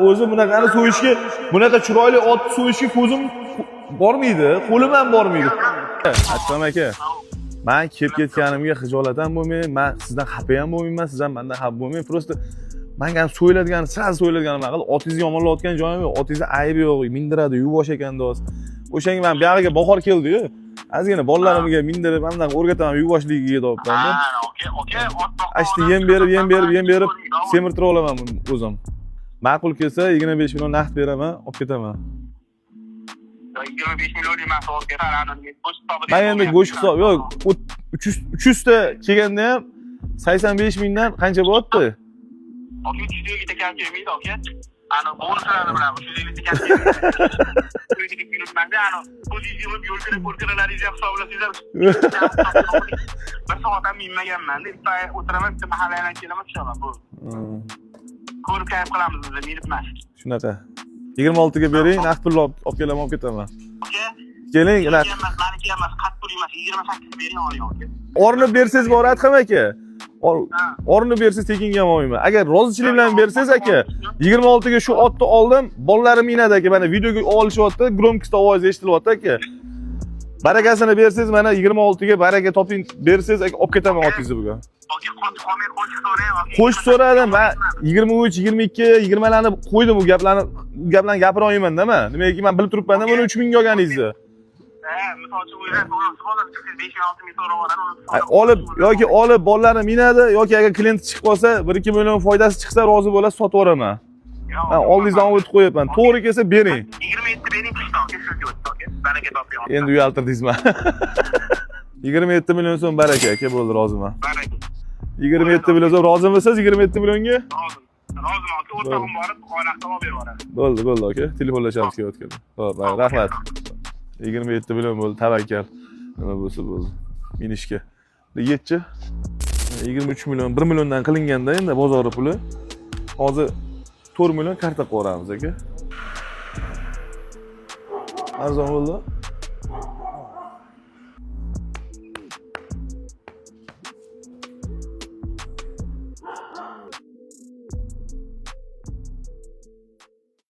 O'zim bunaqani so'yishga, bunaqa chiroyli ot so'yishga ko'zim bormaydi, qo'lim ham bormaydi. Akram aka, men kelib ketganimga xijolat ham bo'lmayman, men sizdan xafa ham bo'lmayman, siz ham mendan xafa bo'lmang. Prosta menga ham so'yiladigan, sal so'yiladigan nima qilib, otingizni yomonlayotgan joyim yo'q, otingizni aybi yo'q, mindiradi, yuvosh ekan do'st. O'shanga men buyog'iga bahor keldi-yu. Ozgina bolalarimga mindirib, mendan o'rgataman yuvvoshligiga deyapman. Aka, Ashti yem berib, semirtirib olaman o'zim. Ma'qul kelsa 25 million naqd beraman, olib ketaman. 25 million emas, olib ketaman. Men endi go'sht hisob yo'q, 300 ta kelganda ham 85 mingdan qancha bo'lyapti? Aka 350 ta kam kelmaydi, aka. Ana bonuslarni bilan 350 ta kam kelmaydi. Manga ana o'zingiz yig'ib yo'lkira-po'lkiralaringizni hisoblasanglar. Bir soat ham minmaganman. Bitta o'tiraman, bitta mahalladan kelaman, tushaman bu. Ko'rib kayf qilamiz biz, minibman. Shunaqa. 26 ga bering, naqd pul olib kelaman, olib ketaman. Aka, keling, maniki emas, qat pul emas, 28 bering oling, aka. O'rnib bersangiz bor Adham aka. O'rnib bersangiz tekinga ham olmayman. Agar rozichilik bilan bersangiz aka, 26 ga shu otni oldim, bolalarim minadi aka. Mana videoga olishyapti, gromkost ovozi eshitilyapti aka. Barakasini bersangiz, mana 26 ga baraka toping bersangiz aka, olib ketaman otingizni bugun. Aka, qolmay qo'shib so'rang. Qo'shib so'radim. Men 23, 22, 20 larni qo'ydim bu gaplarni gapira olmayman-da men. Nimaiki men bilib turibman-da buni 3000 ga olganingizni. Misol uchun o'ylab ko'rasiz, 5-6 ming so'rab oladi, olib yoki olib bollarni minadi yoki agar klient chiqib qolsa 1-2 million foydasi chiqsa rozi bo'lasiz, sotib yuboraman. Men oldingizdan o'tib qo'yapman. To'g'ri kelsa bering. 27 bering qishda aka, shunga o'tdi aka. Baraka toping. Endi uyaltirdingizmi? 27 million so'm baraka aka, bo'ldi, roziman. Baraka. 27 million so'm rozimisiz 27 millionga? Roziman aka, o'rtog'im borib, oynaqda olib beradi. Bo'ldi aka, telefonlashamiz kelayotgan. Xo'p, rahmat. 27 million bo'ldi, tavakkal. Nima bo'lsa bo'ldi. Minishga. Yetchi. 23 million, 1 milliondan qilinganda endi bozor puli. Hozir 4 million karta qo'yamiz aka. Arzon bo'ldi.